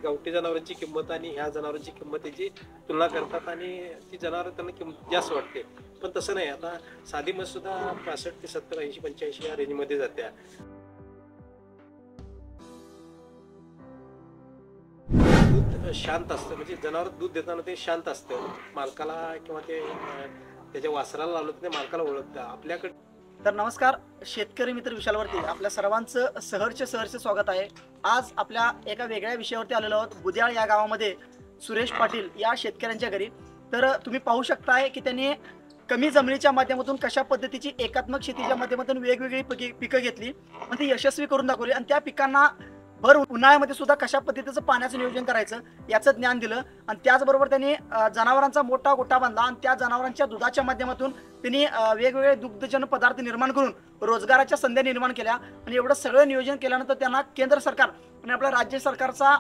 गावठी जनावरांची किंमत आणि ह्या जनावरांची किंमत याची तुलना करतात आणि ती जनावर त्यांना किंमत जास्त वाटते. पण तसं नाही. आता साधी म्हस सुद्धा 65 ते 70, 80, 85 या रेंजमध्ये जाते. दूध शांत असतं, म्हणजे जनावर दूध देताना ते शांत असतं. मालकाला किंवा ते त्याच्या वासराला लावलं तर ते मालकाला ओळखतं. आपल्याकडे तर नमस्कार शेतकरी मित्र विशालवरती आपल्या सर्वांचं सहर्ष स्वागत आहे. आज आपल्या एका वेगळ्या विषयावरती आलेलो आहोत. बुद्याळ या गावामध्ये सुरेश पाटील या शेतकऱ्यांच्या घरी. तर तुम्ही पाहू शकताय की त्यांनी कमी जमिनीच्या माध्यमातून कशा पद्धतीची एकात्मक शेतीच्या माध्यमातून वेगवेगळी पिकं घेतली आणि ती यशस्वी करून दाखवली आणि त्या पिकांना भर उन्हाळ्यामध्ये सुद्धा कशा पद्धतीचं पाण्याचं नियोजन करायचं याचं ज्ञान दिलं. आणि त्याचबरोबर त्यांनी जनावरांचा मोठा गोठा बांधला आणि त्या जनावरांच्या दुधाच्या माध्यमातून त्यांनी वेगवेगळे दुग्धजन्य पदार्थ निर्माण करून रोजगाराच्या संधी निर्माण केल्या. आणि एवढं सगळं नियोजन केल्यानंतर त्यांना केंद्र सरकार आणि आपल्या राज्य सरकारचा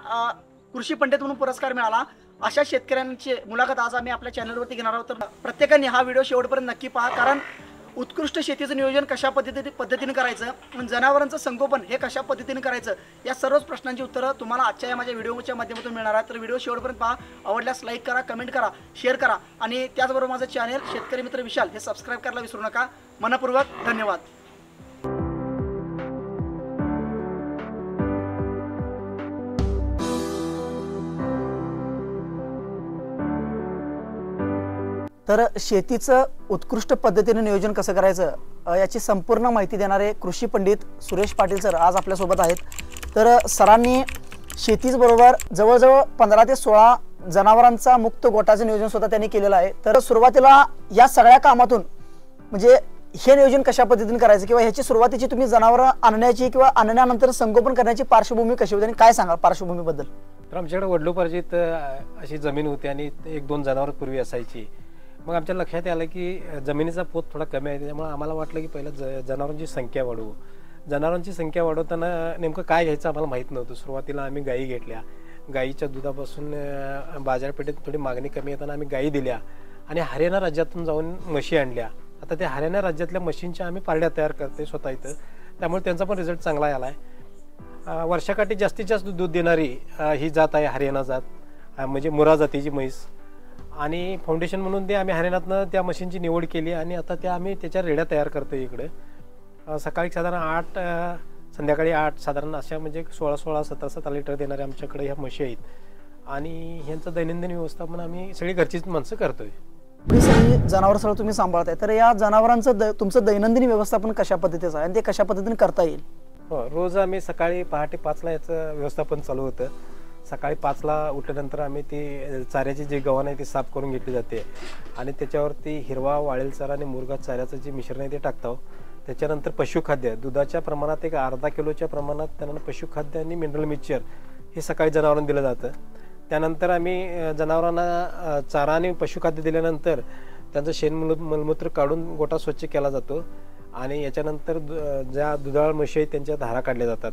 कृषी पंडित म्हणून पुरस्कार मिळाला. अशा शेतकऱ्यांची मुलाखत आज आम्ही आपल्या चॅनलवरती घेणार आहोत. तर प्रत्येकाने हा व्हिडिओ शेवटपर्यंत नक्की पहा, कारण उत्कृष्ट शेतीचं नियोजन कशा पद्धतीने करायचं, जनावरांचं संगोपन हे कशा पद्धतीने करायचं, या सर्वच प्रश्नांची उत्तरं तुम्हाला आजच्या या माझ्या व्हिडिओच्या माध्यमातून मिळणार आहे. तर व्हिडिओ शेवटपर्यंत पहा. आवडल्यास लाईक करा, कमेंट करा, शेअर करा आणि त्याचबरोबर माझं चॅनल शेतकरी मित्र विशाल हे सबस्क्राईब करायला विसरू नका. मनपूर्वक धन्यवाद. तर शेतीचं उत्कृष्ट पद्धतीने नियोजन कसं करायचं याची संपूर्ण माहिती देणारे कृषी पंडित सुरेश पाटील सर आज आपल्यासोबत आहेत. तर सरांनी शेतीच बरोबर जवळजवळ 15 ते 16 जनावरांचा मुक्त गोठाचं नियोजन सुद्धा त्यांनी केलेलं आहे. तर सुरुवातीला या सगळ्या कामातून म्हणजे हे नियोजन कशा पद्धतीने करायचं किंवा ह्याची सुरुवातीची तुम्ही जनावर आणण्याची किंवा आणण्यानंतर संगोपन करण्याची पार्श्वभूमी कशी होती आणि काय सांगा पार्श्वभूमीबद्दल? तर आमच्याकडे वडिलोपार्जित अशी जमीन होती आणि 1-2 जनावर पूर्वी असायची. मग आमच्या लक्षात आलं की जमिनीचा पोत थोडा कमी आहे, त्यामुळे आम्हाला वाटलं की पहिलं जनावरांची संख्या वाढवू. जनावरांची संख्या वाढवताना नेमकं काय घ्यायचं आम्हाला माहीत नव्हतं. सुरुवातीला आम्ही गायी घेतल्या. गायीच्या दुधापासून बाजारपेठेत थोडी मागणी कमी येताना आम्ही गायी दिल्या आणि हरियाणा राज्यातून जाऊन म्हशी आणल्या. आता त्या हरियाणा राज्यातल्या म्हशींच्या आम्ही पारड्या तयार करते स्वतः इथं, त्यामुळे त्यांचा पण रिझल्ट चांगला आला आहे. वर्षाकाठी जास्तीत जास्त दूध देणारी ही जात आहे हरियाणा जात, म्हणजे मुरा जातीची म्हैस. आणि फाउंडेशन म्हणून ते आम्ही हरियाणातनं त्या मशीनची निवड केली आणि आता त्या आम्ही त्याच्या रेड्या तयार करतो इकडे. सकाळी साधारण 8, संध्याकाळी 8 साधारण अशा म्हणजे 16-16, 17-17 लिटर देणाऱ्या आमच्याकडे ह्या म्हशी आहेत. आणि ह्यांचं दैनंदिन व्यवस्थापन आम्ही सगळी घरचीच माणसं करतोय. सगळी जनावर सगळं तुम्ही सांभाळताय, तर या जनावरांचं तुमचं दैनंदिन व्यवस्थापन कशा पद्धतीचं आहे आणि ते कशा पद्धतीने करता येईल? हो, रोज आम्ही सकाळी पहाटे 5ला याचं व्यवस्थापन चालू होतं. सकाळी 5ला उठल्यानंतर आम्ही ती चाऱ्याची जी गव्हाण आहे ती साफ करून घेतली जाते आणि त्याच्यावरती हिरवा वाळेल चारा आणि मुरगा चाऱ्याचं जे मिश्रण आहे ते टाकतो. त्याच्यानंतर पशुखाद्य दुधाच्या प्रमाणात एक अर्धा किलोच्या प्रमाणात त्यांना पशुखाद्य आणि मिनरल मिक्सचर हे सकाळी जनावरांना दिलं जातं. त्यानंतर आम्ही जनावरांना चारा आणि पशुखाद्य दिल्यानंतर त्यांचं शेण मलमूत्र काढून गोठा स्वच्छ केला जातो आणि याच्यानंतर ज्या दुधाळ म्हशी आहेत त्यांच्या धारा काढल्या जातात.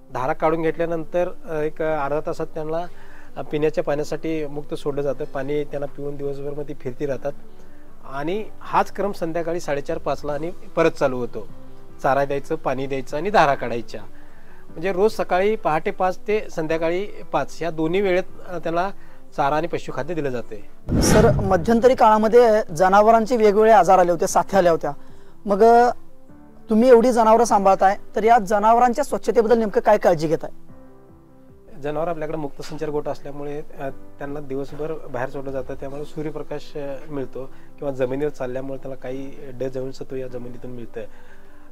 धारा काढून घेतल्यानंतर एक अर्धा तासात त्यांना पिण्याच्या पाण्यासाठी मुक्त सोडलं जातं. पाणी त्यांना पिऊन दिवसभर मध्ये फिरती राहतात आणि हाच क्रम संध्याकाळी 4:30-5ला आणि परत चालू होतो. चारा द्यायचं, पाणी द्यायचं आणि धारा काढायच्या. म्हणजे रोज सकाळी पहाटे 5 ते संध्याकाळी 5 या दोन्ही वेळेत त्याला चारा आणि पशुखाद्य दिलं जाते. सर, मध्यंतरी काळामध्ये जनावरांचे वेगवेगळे आजार आले होते, साथ्या आल्या होत्या. मग तुम्ही एवढी जनावरं सांभाळताय, तर या जनावरांच्या स्वच्छतेबद्दल नेमकं काय काळजी घेताय? जनावर आपल्याकडे मुक्त संचार गोठा असल्यामुळे त्यांना दिवसभर बाहेर सोडलं जातं, त्यामुळे सूर्यप्रकाश मिळतो किंवा जमिनीवर चालल्यामुळे त्याला काही जीवनसत्व या जमिनीतून मिळतं.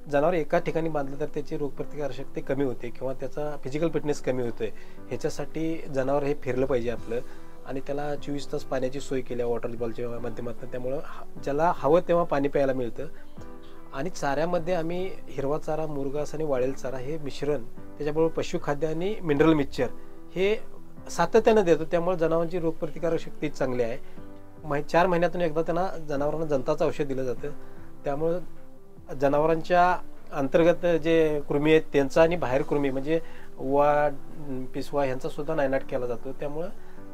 जनावर एका ठिकाणी बांधलं तर त्याची रोगप्रतिकारशक्ती कमी होते किंवा त्याचा फिजिकल फिटनेस कमी होतोय. ह्याच्यासाठी जनावर हे फिरलं पाहिजे आपलं आणि त्याला 24 तास पाण्याची सोय केली वॉटर बॉलच्या माध्यमातून, त्यामुळं ज्याला हवं तेव्हा पाणी प्यायला मिळतं. आणि चाऱ्यामध्ये आम्ही हिरवा चारा, मुरघास आणि वाळेल चारा हे मिश्रण, त्याच्याबरोबर पशुखाद्य आणि मिनरल मिक्सचर हे सातत्यानं देतो, त्यामुळे जनावरांची रोगप्रतिकारक शक्ती चांगली आहे. 4 महिन्यातून एकदा त्यांना जनावरांना जंताचं औषध दिलं जातं. त्यामुळं जनावरांच्या अंतर्गत जे कृमी आहेत त्यांचा आणि बाहेर कृमी म्हणजे वाढ, पिसवा ह्यांचा सुद्धा नायनाट केला जातो. त्यामुळं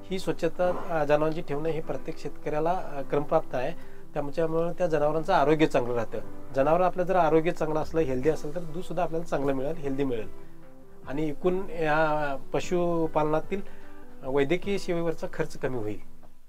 ही स्वच्छता जनावरांची ठेवणं हे प्रत्येक शेतकऱ्याला क्रमप्राप्त आहे. त्यामुळे त्या जनावरांचं आरोग्य चांगलं राहतं. जनावर आपलं जर आरोग्य चांगलं असलं, हेल्दी असेल, तर दूध सुद्धा आपल्याला चांगलं मिळेल, हेल्दी मिळेल. आणि एकूण या पशुपालनातील वैद्यकीय सेवेवरचा खर्च कमी होईल.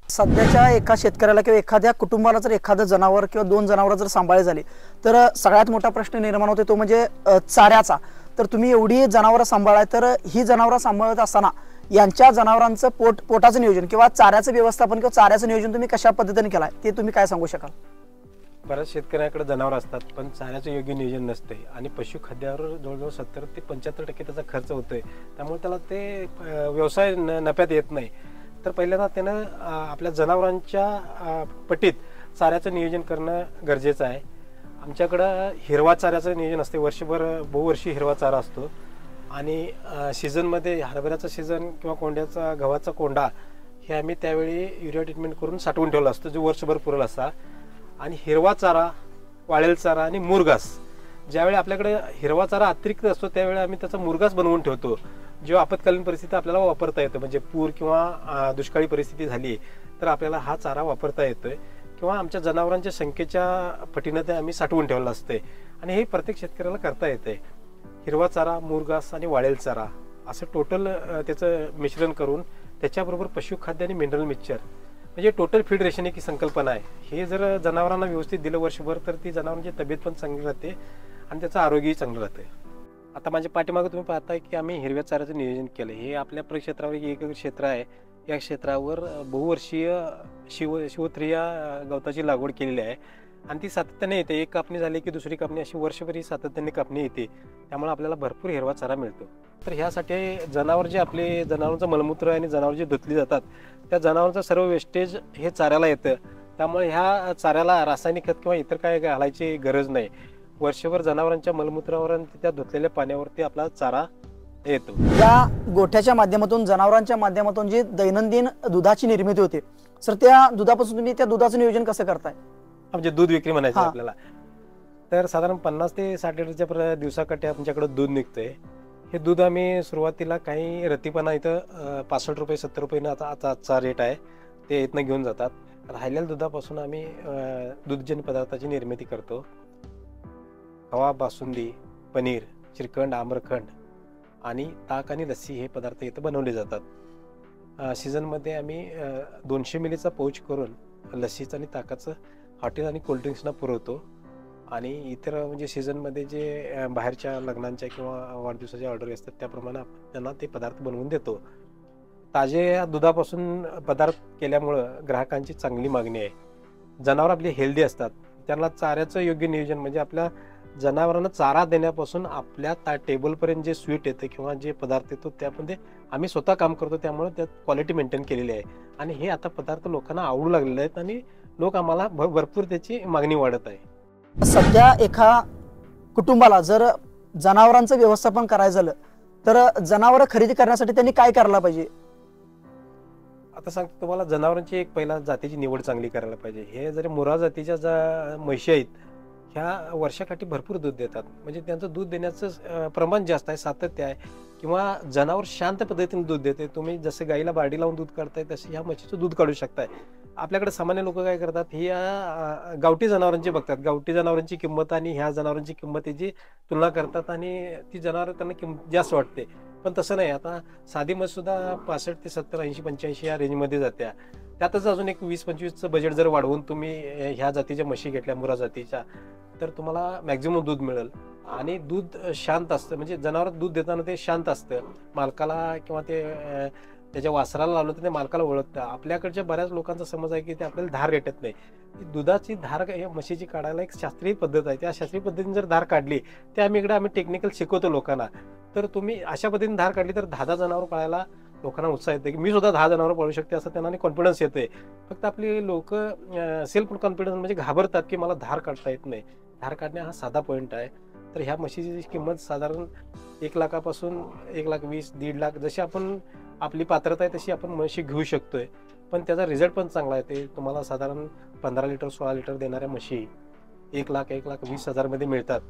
सध्याच्या एका शेतकऱ्याला किंवा एखाद्या कुटुंबाला जर एखादं जनावर किंवा 2 जनावर जर सांभाळले झाले तर सगळ्यात मोठा प्रश्न निर्माण होतो तो म्हणजे चाऱ्याचा. तर तुम्ही एवढी जनावरं सांभाळाय तर ही जनावरं सांभाळत असताना यांच्या जनावरांचं पोटाचं नियोजन किंवा चाऱ्याचं व्यवस्थापन किंवा चाऱ्याचं नियोजन तुम्ही कशा पद्धतीने केलाय ते तुम्ही काय सांगू शकाल? बऱ्याच शेतकऱ्याकडे जनावर असतात पण चाऱ्याचं योग्य नियोजन नसते आणि पशुखाद्यावर जवळजवळ 70 ते 75% त्याचा खर्च होतोय. त्यामुळे त्याला ते व्यवसाय नफ्यात येत नाही. तर पहिल्यांदा त्यानं आपल्या जनावरांच्या पटीत चाऱ्याचं नियोजन करणं गरजेचं आहे. आमच्याकडं हिरवा चाऱ्याचं नियोजन असते. वर्षभर बहुवर्षी हिरवा चारा असतो आणि सीझनमध्ये हरभऱ्याचा सीझन किंवा कोंड्याचा गव्हाचा कोंडा हे आम्ही त्यावेळी युरिया ट्रीटमेंट करून साठवून ठेवला असतो जो वर्षभर पुरेल असा. आणि हिरवा चारा, वाळेल चारा आणि मुरघास ज्यावेळी आपल्याकडे हिरवा चारा अतिरिक्त असतो त्यावेळी आम्ही त्याचा मुरघास बनवून ठेवतो. जेव्हा आपत्कालीन परिस्थिती आपल्याला वापरता येतं म्हणजे पूर किंवा दुष्काळी परिस्थिती झाली तर आपल्याला हा चारा वापरता येतोय किंवा आमच्या जनावरांच्या संख्येच्या पटीनं ते आम्ही साठवून ठेवलं असते. आणि हे प्रत्येक शेतकऱ्याला करता येते. हिरवा चारा, मुरघास आणि वाळेल चारा असं टोटल त्याचं मिश्रण करून त्याच्याबरोबर पशुखाद्य आणि मिनरल मिक्सचर म्हणजे टोटल फीड रेशन ही संकल्पना आहे. हे जर जनावरांना व्यवस्थित दिलं वर्षभर तर ती जनावरांची तब्येत पण चांगली राहते आणि त्याचं आरोग्यही चांगलं राहते. आता माझ्या पाठीमागे तुम्ही पाहताय की आम्ही हिरव्या चाऱ्याचं नियोजन केलं. हे आपल्या परिक्षेत्रावर एक क्षेत्र आहे. या क्षेत्रावर बहुवर्षीय शिवथ्रिया गवताची लागवड केलेली आहे आणि ती सातत्याने येते. एक कापणी झाली की दुसरी कापणी अशी वर्षभर ही सातत्याने कापणी येते. त्यामुळे आपल्याला भरपूर हिरवा चारा मिळतो. तर ह्यासाठी जनावर जे आपले जनावरांचं मलमूत्र आणि जनावर जे धुतली जातात त्या जनावरांचं सर्व वेस्टेज हे चाऱ्याला येतं. त्यामुळे ह्या चाऱ्याला रासायनिक खत किंवा इतर काय घालायची गरज नाही. वर्षभर जनावरांच्या मलमूत्रावर आणि त्या धुतलेल्या पाण्यावरती आपला चारा येतो. या गोठ्याच्या माध्यमातून जनावरांच्या माध्यमातून जी दैनंदिन दुधाची निर्मिती होते सर त्या दुधापासून तुम्ही त्या दुधाचं नियोजन कसं करताय? म्हणजे दूध विक्री म्हणायचं आपल्याला तर साधारण 50 ते 60 लिटरच्या दिवसाकाठी आमच्याकडे दूध निघतंय. हे दूध आम्ही सुरुवातीला काही रतीपणा इथं 65 रुपये 70 रुपये आजचा रेट आहे ते इथनं घेऊन जातात. राहिलेल्या दुधापासून आम्ही दुधजन्य पदार्थाची निर्मिती करतो. खवा, बासुंदी, पनीर, श्रीखंड, आम्रखंड आणि ताक आणि लस्सी हे पदार्थ इथं बनवले जातात. सीझनमध्ये आम्ही 200 मिलीचा पाऊच करून लस्सीचं आणि ताकाचं हॉटेल आणि कोल्ड्रिंक्सना पुरवतो. आणि इतर म्हणजे सीझनमध्ये जे बाहेरच्या लग्नांच्या किंवा वाढदिवसाच्या ऑर्डर असतात त्याप्रमाणे आपण त्यांना ते पदार्थ बनवून देतो. ताजे दुधापासून पदार्थ केल्यामुळं ग्राहकांची चांगली मागणी आहे. जनावर आपली हेल्दी असतात. त्यांना चाऱ्याचं योग्य नियोजन म्हणजे आपल्या जनावरांना चारा देण्यापासून आपल्या टेबलपर्यंत जे स्वीट येतं किंवा जे पदार्थ येतो त्यामध्ये आम्ही स्वतः काम करतो. त्यामुळे त्यात क्वालिटी मेंटेन केलेली आहे आणि हे आता पदार्थ लोकांना आवडू लागलेले आहेत आणि लोक आम्हाला भरपूर त्याची मागणी वाढत आहे. सध्या एका कुटुंबाला जर जनावरांचं व्यवस्थापन करायचं झालं तर जनावरं खरेदी करण्यासाठी त्यांनी काय करायला पाहिजे? आता सांगतो तुम्हाला जनावरांची एक पहिला जातीची निवड चांगली करायला पाहिजे. हे जरी मुरा जातीच्या ज्या म्हशी आहेत ह्या वर्षाकाठी भरपूर दूध देतात. म्हणजे त्यांचं दूध देण्याचं प्रमाण जास्त आहे, सातत्य आहे किंवा जनावर शांत पद्धतीने दूध देते. तुम्ही जसं गाईला बारडी लावून दूध काढताय तसे ह्या म्हशीचं दूध काढू शकताय. आपल्याकडे सामान्य लोक काय करतात ही गावठी जनावरांची बघतात. गावठी जनावरांची किंमत आणि ह्या जनावरांची किंमत याची तुलना करतात आणि ती जनावर त्यांना किंमत जास्त वाटते. पण तसं नाही. आता साधी म्हस सुद्धा 65 ते 70, 80, 85 या रेंजमध्ये जात्या. त्यातच अजून एक 20-25चं बजेट जर वाढवून तुम्ही ह्या जातीच्या म्हशी घेतल्या मुरा जातीच्या तर तुम्हाला मॅक्झिमम दूध मिळेल. आणि दूध शांत असतं म्हणजे जनावर दूध देताना ते शांत असतं. मालकाला किंवा ते त्याच्या वासराला लावलं तर ते मालकाला ओळखतं. आपल्याकडच्या बऱ्याच लोकांचा समज आहे की ते आपल्याला धार रेटत नाही. दुधाची धार या म्हशीची काढायला एक शास्त्रीय पद्धत आहे. त्या शास्त्रीय पद्धतीने जर धार काढली ते आम्ही टेक्निकल शिकवतो लोकांना. तर तुम्ही अशा पद्धतीने धार काढली तर 10 जनावर पाळायला लोकांना उत्साह येते की मी सुद्धा 10 जनावर पाळू शकते असं त्यांना कॉन्फिडन्स येते. फक्त आपली लोक सेल्फ कॉन्फिडन्स म्हणजे घाबरतात की मला धार काढता येत नाही. धार काढणे हा साधा पॉईंट आहे. तर ह्या म्हशीची किंमत साधारण 1 लाखापासून 1,20,000, 1,50,000 जशी आपण आपली पात्रता आहे तशी आपण म्हशी घेऊ शकतोय. पण त्याचा रिझल्ट पण चांगला आहे. ते तुम्हाला साधारण 15 लिटर 16 लिटर देणाऱ्या म्हशी 1,00,000, 1,20,000 मध्ये मिळतात.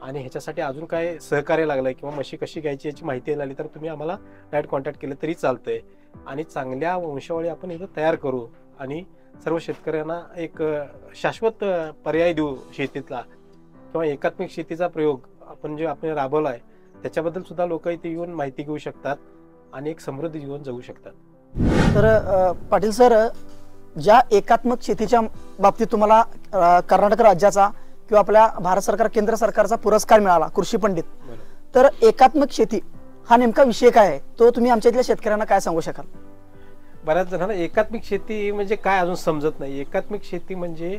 आणि ह्याच्यासाठी अजून काय सहकार्य लागलंय किंवा म्हशी कशी घ्यायची याची माहिती लागली तर तुम्ही आम्हाला डायरेक्ट कॉन्टॅक्ट केलं तरी चालतंय. आणि चांगल्या वंशावळी आपण इथं तयार करू आणि सर्व शेतकऱ्यांना एक शाश्वत पर्याय देऊ शेतीतला किंवा एकात्मिक शेतीचा प्रयोग आपण राबवला आहे त्याच्याबद्दल सुद्धा लोक इथे येऊन माहिती घेऊ शकतात आणि एक समृद्ध जीवन जगू शकतात. तर पाटील सर, ज्या एकात्मक शेतीच्या बाबतीत तुम्हाला कर्नाटक राज्याचा किंवा आपल्या भारत सरकार केंद्र सरकारचा पुरस्कार मिळाला कृषी पंडित, तर एकात्मक शेती हा नेमका विषय काय आहे तो तुम्ही आमच्या इथल्या शेतकऱ्यांना काय सांगू शकाल? बऱ्याच जणांना एकात्मिक शेती म्हणजे काय अजून समजत नाही. एकात्मिक शेती म्हणजे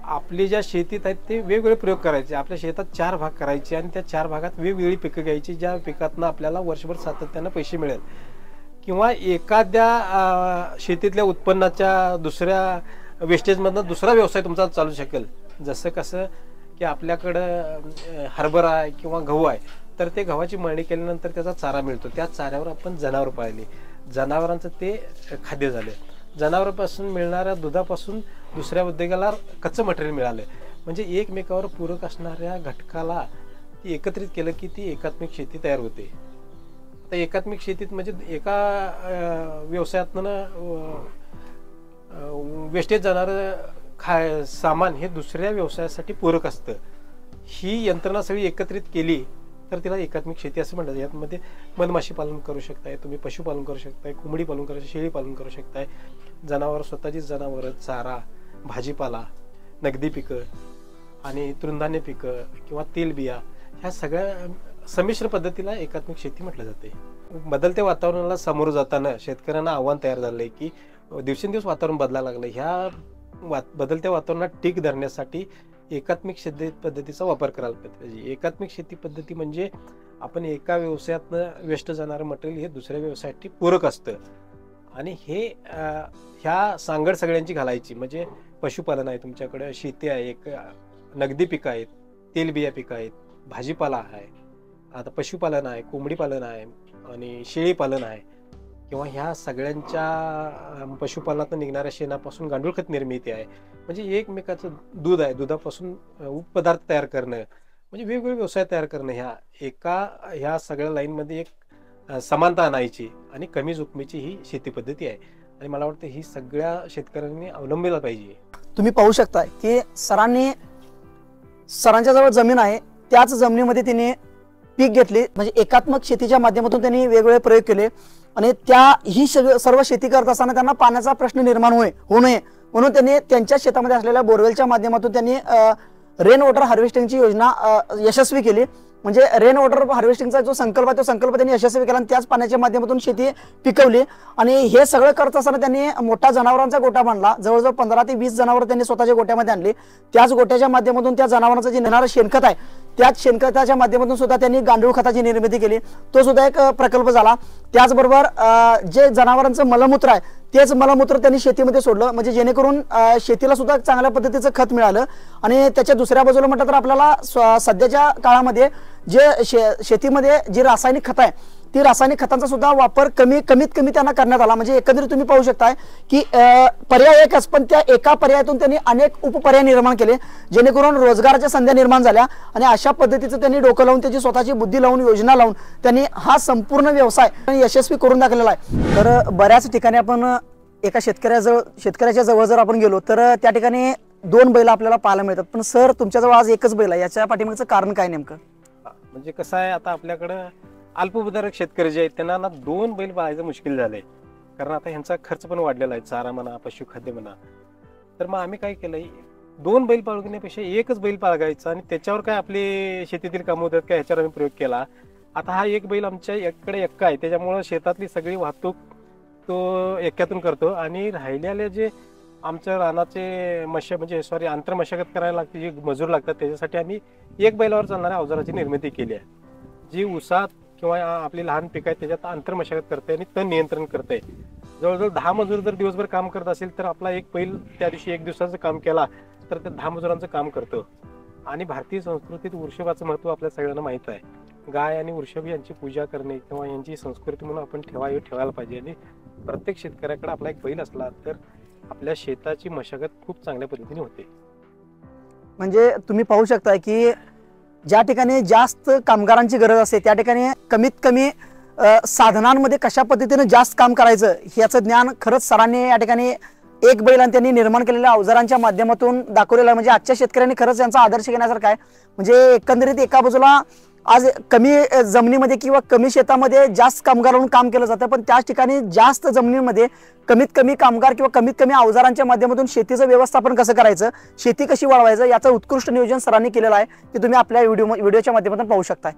आपली ज्या शेतीत आहेत ते वेगवेगळे प्रयोग करायचे. आपल्या शेतात 4 भाग करायचे आणि त्या 4 भागात वेगवेगळी पिकं घ्यायची, ज्या पिकातनं आपल्याला वर्षभर सातत्यानं पैसे मिळेल. किंवा एखाद्या शेतीतल्या उत्पन्नाच्या दुसऱ्या वेस्टेजमधनं दुसरा व्यवसाय तुमचा चालू शकेल. जसं कसं की आपल्याकडं हरभरा आहे किंवा गहू आहे, तर ते गव्हाची मळणी केल्यानंतर त्याचा चारा मिळतो. त्या चाऱ्यावर आपण जनावर पाळली, जनावरांचं ते खाद्य झालं. जनावरांपासून मिळणाऱ्या दुधापासून दुसऱ्या उद्योगाला कच्चं मटेरियल मिळालं. म्हणजे एकमेकावर पूरक असणाऱ्या घटकाला ती एकत्रित केलं की ती एकात्मिक शेती तयार होते. तर एकात्मिक शेतीत म्हणजे एका व्यवसायातनं वेस्टेज जाणारं सामान हे दुसऱ्या व्यवसायासाठी पूरक असतं. ही यंत्रणा सगळी एकत्रित केली तर तिला एकात्मिक शेती असं म्हणतात. यामध्ये मधमाशी पालन करू शकताय तुम्ही, पशुपालन करू शकताय, कोंबडी पालन करू शकता, शेळी पालन करू शकताय, जनावर स्वतःची जनावरं, चारा, भाजीपाला, नगदी पिकं आणि तृणधान्य पिकं किंवा तेलबिया, ह्या सगळ्या संमिश्र पद्धतीला एकात्मिक शेती म्हटलं जाते. बदलत्या वातावरणाला सामोरं जाताना शेतकऱ्यांना आव्हान तयार झालंय की दिवसेंदिवस वातावरण बदलायला लागलं. ह्या बदलत्या वातावरणात टीक धरण्यासाठी एकात्मिक शेती पद्धतीचा वापर करायला पाहिजे. एकात्मिक शेती पद्धती म्हणजे आपण एका व्यवसायातनं वेस्ट जाणारं मटेरियल हे दुसऱ्या व्यवसायासाठी पूरक असतं आणि हे ह्या सांगड सगळ्यांची घालायची. म्हणजे पशुपालन आहे तुमच्याकडे, शेती आहे, एक नगदी पिकं आहेत, तेलबिया पिकं आहेत, भाजीपाला आहे, आता पशुपालन आहे, कोंबडी पालन आहे आणि शेळी पालन आहे, किंवा ह्या सगळ्यांच्या पशुपालनातून निघणाऱ्या शेणापासून गांडूळ खत निर्मिती आहे. म्हणजे एकमेकाचं दूध आहे, दुधापासून उपपदार्थ तयार करणं, म्हणजे वेगवेगळे व्यवसाय तयार करणं, ह्या सगळ्या लाईनमध्ये एक समानता आणायची आणि कमी जोखमीची ही शेती पद्धती आहे. आणि मला वाटतं ही सगळ्या शेतकऱ्यांनी अवलंबिला पाहिजे. तुम्ही पाहू शकता की सरांच्या जवळ जमीन आहे, त्याच जमिनीमध्ये त्यांनी पीक घेतली. म्हणजे एकात्मक शेतीच्या माध्यमातून त्यांनी वेगवेगळे प्रयोग केले आणि ही सर्व शेती करत असताना त्यांना पाण्याचा प्रश्न निर्माण होऊ नये म्हणून त्यांनी त्यांच्या शेतामध्ये असलेल्या बोरवेलच्या माध्यमातून त्यांनी रेन वॉटर हार्वेस्टिंगची योजना यशस्वी केली. म्हणजे रेन वॉटर हार्वेस्टिंगचा जो संकल्प आहे तो संकल्प त्यांनी यशस्वी केला आणि त्याच पाण्याच्या माध्यमातून शेती पिकवली. आणि हे सगळं करत असताना त्यांनी मोठा जनावरांचा गोठा बांधला. जवळजवळ 15 ते 20 जनावर त्यांनी स्वतःच्या गोट्यामध्ये आणली. त्याच गोट्याच्या माध्यमातून त्या जनावरांचं जे निघणारं शेणखत आहे त्याच शेणखताच्या माध्यमातून सुद्धा त्यांनी गांडूळ खताची निर्मिती केली. तो सुद्धा एक प्रकल्प झाला. त्याचबरोबर जे जनावरांचं मलमूत्र आहे तेच मलमूत्र त्यांनी शेतीमध्ये सोडलं, म्हणजे जेणेकरून शेतीला सुद्धा चांगल्या पद्धतीचं खत मिळालं. आणि त्याच्या दुसऱ्या बाजूला म्हटलं तर आपल्याला सध्याच्या काळामध्ये जे शेतीमध्ये जी रासायनिक खत आहे ती रासायनिक खतांचा सुद्धा वापर कमीत कमी त्यांना करण्यात आला. म्हणजे एकंदरीत तुम्ही पाहू शकताय की पर्याय एकच, पण त्या एका पर्यायातून त्यांनी अनेक उपपर्याय निर्माण केले, जेणेकरून रोजगाराच्या संध्या निर्माण झाल्या. आणि अशा पद्धतीचं त्यांनी डोकं लावून, त्याची स्वतःची बुद्धी लावून, योजना लावून त्यांनी हा संपूर्ण व्यवसाय यशस्वी करून दाखवलेला आहे. तर बऱ्याच ठिकाणी आपण एका शेतकऱ्याच्या जवळ जर आपण गेलो तर त्या ठिकाणी 2 बैल आपल्याला पाहायला मिळतात. पण सर, तुमच्याजवळ आज एकच बैल आहे, याच्या पाठीमागचं कारण काय नेमकं? म्हणजे कसं आहे, आता आपल्याकडं अल्पभूधारक शेतकरी जे आहेत त्यांना ना 2 बैल पाळायचं मुश्किल झालंय. कारण आता ह्यांचा खर्च पण वाढलेला आहे, चारा म्हणा, पशुखाद्य म्हणा. तर मग आम्ही काय केलंय, 2 बैल पाळण्यापेक्षा एकच बैल पाळगायचा आणि त्याच्यावर काय आपले शेतीतील कामं होतात काय ह्याच्यावर आम्ही प्रयोग केला. आता हा एक बैल आमच्या इकडे एक्का आहे, त्याच्यामुळे शेतातली सगळी वाहतूक तो एक्क्यातून करतो. आणि राहिलेले जे आमच्या रानाचे आंतर मशागत करायला लागते, जे मजूर लागतात, त्याच्यासाठी आम्ही एक बैलावर चालणाऱ्या अवजाराची निर्मिती केली आहे, जी ऊसात किंवा आपली लहान पिकं आहेत त्याच्यात आंतर मशागत करते आणि तण नियंत्रण करते. जवळजवळ 10 मजूर जर दिवसभर काम करत असेल तर आपला एक बैल त्या दिवशी 1 दिवसाचं काम केला तर त्या 10 मजुरांचं काम करतो. आणि भारतीय संस्कृतीत वृषभाचं महत्त्व आपल्या सगळ्यांना माहीत आहे. गाय आणि वृषभ यांची पूजा करणे किंवा यांची संस्कृती म्हणून आपण ठेवायला पाहिजे. आणि प्रत्येक शेतकऱ्याकडे आपला एक बैल असला तर आपल्या शेताची मशागत खूप चांगल्या पद्धतीने होते. म्हणजे तुम्ही पाहू शकता की ज्या ठिकाणी जास्त कामगारांची गरज असते त्या ठिकाणी कमीत कमी साधनांमध्ये कशा पद्धतीने जास्त काम करायचं याचं ज्ञान खरंच सरांनी या ठिकाणी एक बैल आणि त्यांनी निर्माण केलेल्या अवजारांच्या माध्यमातून दाखवलेलं आहे. म्हणजे आजच्या शेतकऱ्यांनी खरंच यांचा आदर्श घेण्यासारखा आहे. म्हणजे एकंदरीत एका बाजूला आज कमी जमिनीमध्ये किंवा कमी शेतामध्ये जास्त कामगारांकडून काम केलं जातं, पण त्याच ठिकाणी जास्त जमिनीमध्ये कमीत कमी कामगार किंवा कमीत कमी अवजारांच्या माध्यमातून शेतीचं व्यवस्थापन कसं करायचं, शेती कशी वाढवायचं याचं उत्कृष्ट नियोजन सरांनी केलेलं आहे, ते तुम्ही आपल्या व्हिडिओच्या माध्यमातून पाहू शकताय.